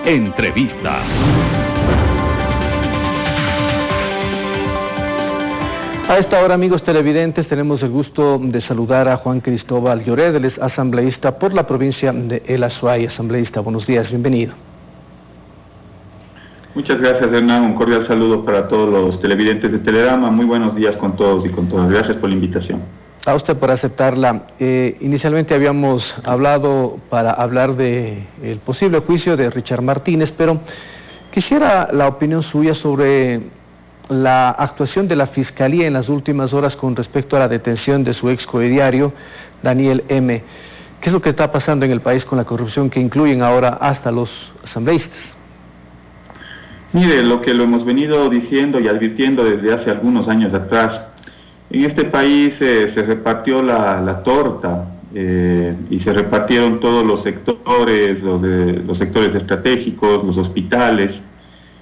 Entrevista. A esta hora, amigos televidentes, tenemos el gusto de saludar a Juan Cristóbal Lloret, él es asambleísta por la provincia de El Azuay. Asambleísta, buenos días, bienvenido. Muchas gracias, Hernán. Un cordial saludo para todos los televidentes de Telerama. Muy buenos días con todos y con todas. Gracias por la invitación. A usted por aceptarla. Inicialmente habíamos hablado para hablar de el posible juicio de Richard Martínez, pero quisiera la opinión suya sobre la actuación de la Fiscalía en las últimas horas con respecto a la detención de su ex coediario, Daniel M. ¿Qué es lo que está pasando en el país con la corrupción que incluyen ahora hasta los asambleístas? Mire, lo hemos venido diciendo y advirtiendo desde hace algunos años atrás. En este país se repartió la torta y se repartieron todos los sectores, los sectores estratégicos, los hospitales.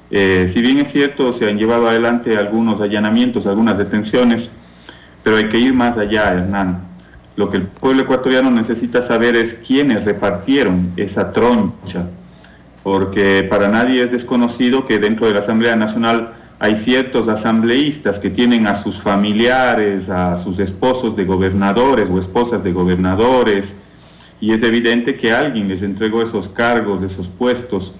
Si bien es cierto, se han llevado adelante algunos allanamientos, algunas detenciones, pero hay que ir más allá, Hernán. Lo que el pueblo ecuatoriano necesita saber es quiénes repartieron esa troncha, porque para nadie es desconocido que dentro de la Asamblea Nacional hay ciertos asambleístas que tienen a sus familiares, a sus esposos de gobernadores o esposas de gobernadores, y es evidente que alguien les entregó esos cargos, esos puestos.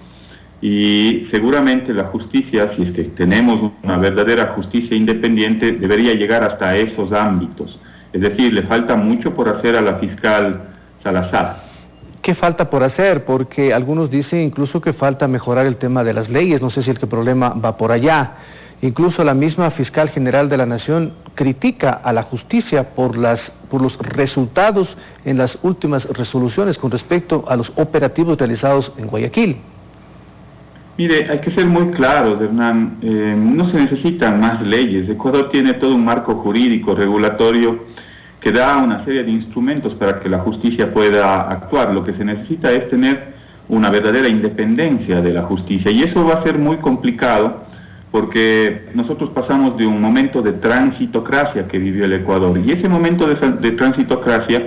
Y seguramente la justicia, si es que tenemos una verdadera justicia independiente, debería llegar hasta esos ámbitos. Es decir, le falta mucho por hacer a la fiscal Salazar. ¿Qué falta por hacer? Porque algunos dicen incluso que falta mejorar el tema de las leyes. No sé si el problema va por allá. Incluso la misma fiscal general de la Nación critica a la justicia por los resultados en las últimas resoluciones con respecto a los operativos realizados en Guayaquil. Mire, hay que ser muy claros, Hernán. No se necesitan más leyes. Ecuador tiene todo un marco jurídico, regulatorio, que da una serie de instrumentos para que la justicia pueda actuar. Lo que se necesita es tener una verdadera independencia de la justicia, y eso va a ser muy complicado porque nosotros pasamos de un momento de transitocracia que vivió el Ecuador, y ese momento de transitocracia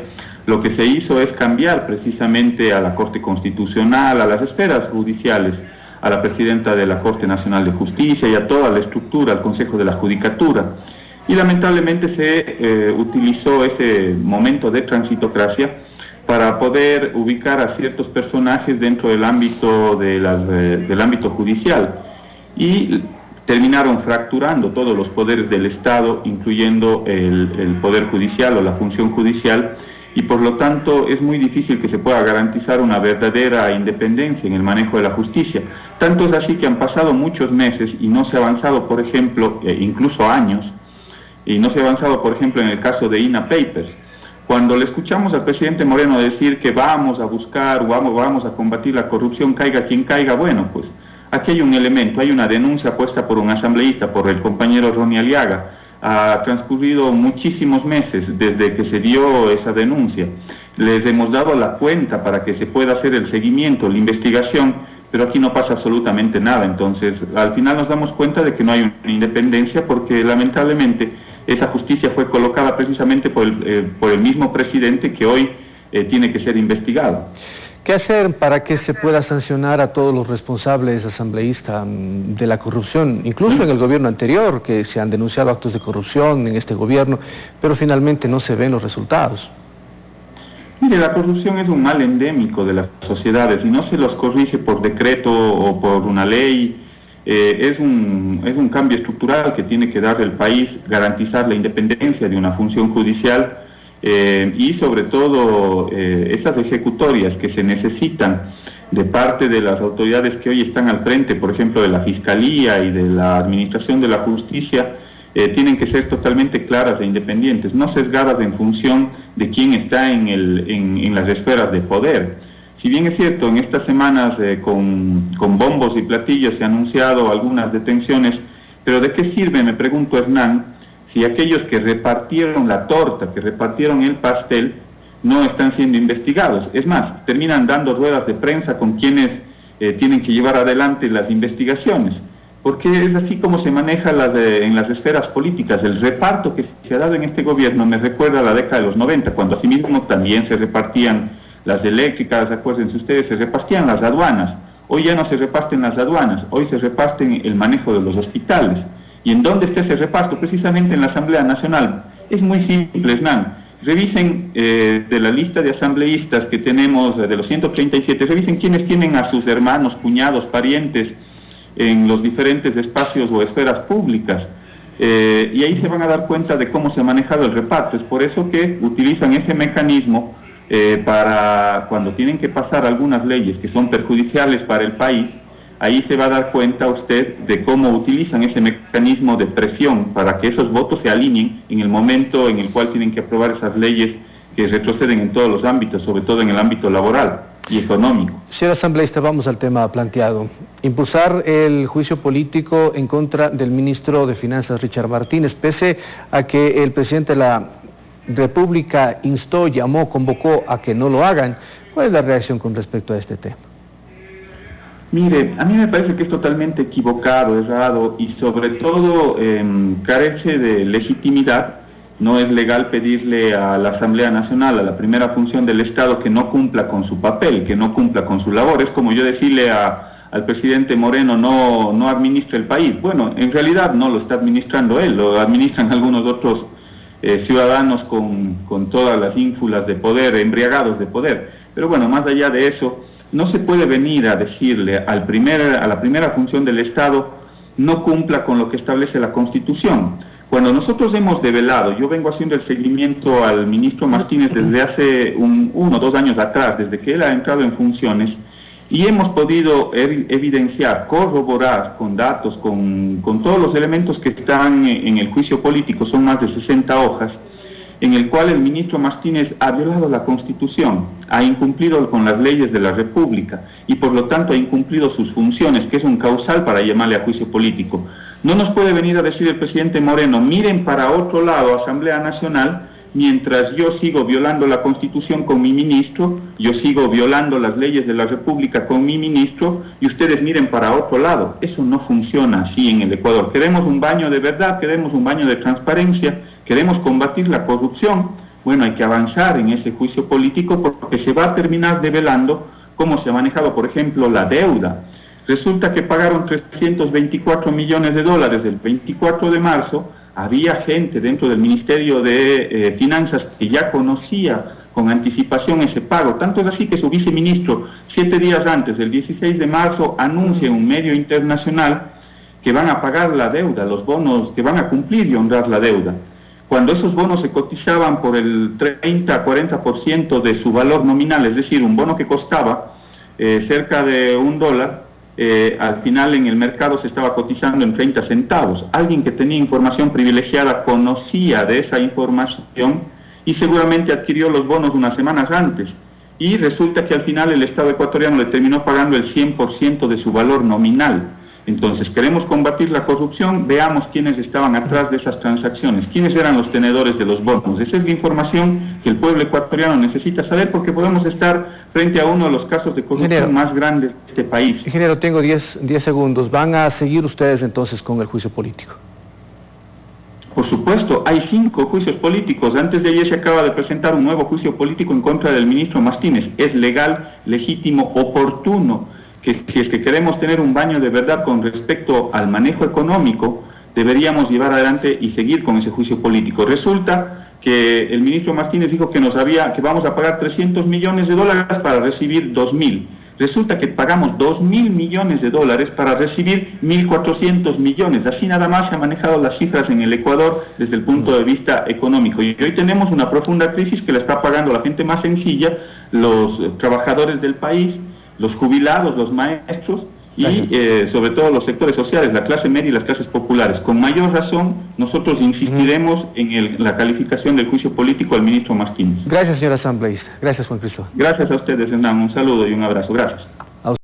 lo que se hizo es cambiar precisamente a la Corte Constitucional, a las esferas judiciales, a la presidenta de la Corte Nacional de Justicia y a toda la estructura, al Consejo de la Judicatura. Y lamentablemente se utilizó ese momento de transitocracia para poder ubicar a ciertos personajes dentro del ámbito del ámbito judicial, y terminaron fracturando todos los poderes del Estado, incluyendo el poder judicial o la función judicial, y por lo tanto es muy difícil que se pueda garantizar una verdadera independencia en el manejo de la justicia. Tanto es así que han pasado muchos meses y no se ha avanzado, por ejemplo, incluso años, y no se ha avanzado, por ejemplo, en el caso de INA Papers. Cuando le escuchamos al presidente Moreno decir que vamos a buscar o vamos a combatir la corrupción, caiga quien caiga, bueno, pues aquí hay un elemento, hay una denuncia puesta por un asambleísta, por el compañero Ronnie Aliaga. Ha transcurrido muchísimos meses desde que se dio esa denuncia. Les hemos dado la cuenta para que se pueda hacer el seguimiento, la investigación, pero aquí no pasa absolutamente nada. Entonces, al final nos damos cuenta de que no hay una independencia, porque lamentablemente esa justicia fue colocada precisamente por el mismo presidente que hoy tiene que ser investigado. ¿Qué hacer para que se pueda sancionar a todos los responsables asambleístas de la corrupción, incluso en el gobierno anterior, que se han denunciado actos de corrupción en este gobierno, pero finalmente no se ven los resultados? Mire, la corrupción es un mal endémico de las sociedades y no se los corrige por decreto o por una ley. Es un cambio estructural que tiene que dar el país, garantizar la independencia de una función judicial, y sobre todo esas ejecutorias que se necesitan de parte de las autoridades que hoy están al frente, por ejemplo de la Fiscalía y de la Administración de la Justicia, tienen que ser totalmente claras e independientes, no sesgadas en función de quién está en las esferas de poder. Si bien es cierto, en estas semanas con bombos y platillos se han anunciado algunas detenciones, pero ¿de qué sirve, me pregunto, Hernán, si aquellos que repartieron la torta, que repartieron el pastel, no están siendo investigados? Es más, terminan dando ruedas de prensa con quienes tienen que llevar adelante las investigaciones, porque es así como se maneja en las esferas políticas. El reparto que se ha dado en este gobierno me recuerda a la década de los 90, cuando asimismo también se repartían las eléctricas, acuérdense ustedes, se repartían las aduanas. Hoy ya no se reparten las aduanas, hoy se reparten el manejo de los hospitales. ¿Y en dónde está ese reparto? Precisamente en la Asamblea Nacional. Es muy simple, Hernán. Revisen de la lista de asambleístas que tenemos, de los 137, revisen quiénes tienen a sus hermanos, cuñados, parientes en los diferentes espacios o esferas públicas. Y ahí se van a dar cuenta de cómo se ha manejado el reparto. Es por eso que utilizan ese mecanismo para cuando tienen que pasar algunas leyes que son perjudiciales para el país. Ahí se va a dar cuenta usted de cómo utilizan ese mecanismo de presión para que esos votos se alineen en el momento en el cual tienen que aprobar esas leyes que retroceden en todos los ámbitos, sobre todo en el ámbito laboral y económico. Señor asambleísta, vamos al tema planteado. Impulsar el juicio político en contra del ministro de Finanzas, Richard Martínez, pese a que el presidente de la República instó, llamó, convocó a que no lo hagan. ¿Cuál es la reacción con respecto a este tema? Mire, a mí me parece que es totalmente equivocado, errado y sobre todo carece de legitimidad. No es legal pedirle a la Asamblea Nacional, a la primera función del Estado, que no cumpla con su papel, que no cumpla con su labor. Es como yo decirle al presidente Moreno no administre el país. Bueno, en realidad no lo está administrando él, lo administran algunos otros ciudadanos con todas las ínfulas de poder, embriagados de poder. Pero bueno, más allá de eso, no se puede venir a decirle a la primera función del Estado no cumpla con lo que establece la Constitución. Cuando nosotros hemos develado, yo vengo haciendo el seguimiento al ministro Martínez desde hace 1 o 2 años atrás, desde que él ha entrado en funciones, y hemos podido evidenciar, corroborar con datos, con todos los elementos que están en el juicio político, son más de 60 hojas, en el cual el ministro Martínez ha violado la Constitución, ha incumplido con las leyes de la República y por lo tanto ha incumplido sus funciones, que es un causal para llamarle a juicio político. No nos puede venir a decir el presidente Moreno, miren para otro lado, Asamblea Nacional, mientras yo sigo violando la Constitución con mi ministro, yo sigo violando las leyes de la República con mi ministro, y ustedes miren para otro lado. Eso no funciona así en el Ecuador. Queremos un baño de verdad, queremos un baño de transparencia, queremos combatir la corrupción. Bueno, hay que avanzar en ese juicio político porque se va a terminar develando cómo se ha manejado, por ejemplo, la deuda. Resulta que pagaron 324 millones de dólares el 24 de marzo, había gente dentro del Ministerio de Finanzas que ya conocía con anticipación ese pago, tanto es así que su viceministro, 7 días antes, el 16 de marzo, anuncia en un medio internacional que van a pagar la deuda, los bonos, que van a cumplir y honrar la deuda. Cuando esos bonos se cotizaban por el 30-40% de su valor nominal, es decir, un bono que costaba cerca de $1, al final en el mercado se estaba cotizando en 30 centavos. Alguien que tenía información privilegiada conocía de esa información y seguramente adquirió los bonos unas semanas antes. Y resulta que al final el Estado ecuatoriano le terminó pagando el 100% de su valor nominal. Entonces, queremos combatir la corrupción, veamos quiénes estaban atrás de esas transacciones, quiénes eran los tenedores de los bonos. Esa es la información que el pueblo ecuatoriano necesita saber porque podemos estar frente a uno de los casos de corrupción más grandes de este país. Ingeniero, tengo 10 segundos. ¿Van a seguir ustedes entonces con el juicio político? Por supuesto, hay 5 juicios políticos. Antes de ayer se acaba de presentar un nuevo juicio político en contra del ministro Martínez. Es legal, legítimo, oportuno. Que si es que queremos tener un baño de verdad con respecto al manejo económico, deberíamos llevar adelante y seguir con ese juicio político. Resulta que el ministro Martínez dijo que que vamos a pagar 300 millones de dólares para recibir 2.000. Resulta que pagamos 2.000 millones de dólares para recibir 1.400 millones. Así nada más se han manejado las cifras en el Ecuador desde el punto de vista económico. Y hoy tenemos una profunda crisis que la está pagando la gente más sencilla, los trabajadores del país, los jubilados, los maestros y sobre todo los sectores sociales, la clase media y las clases populares. Con mayor razón, nosotros insistiremos en la calificación del juicio político al ministro Martínez. Gracias, señor asambleísta. Gracias, Juan Cristóbal. Gracias a ustedes, Hernán. Un saludo y un abrazo. Gracias.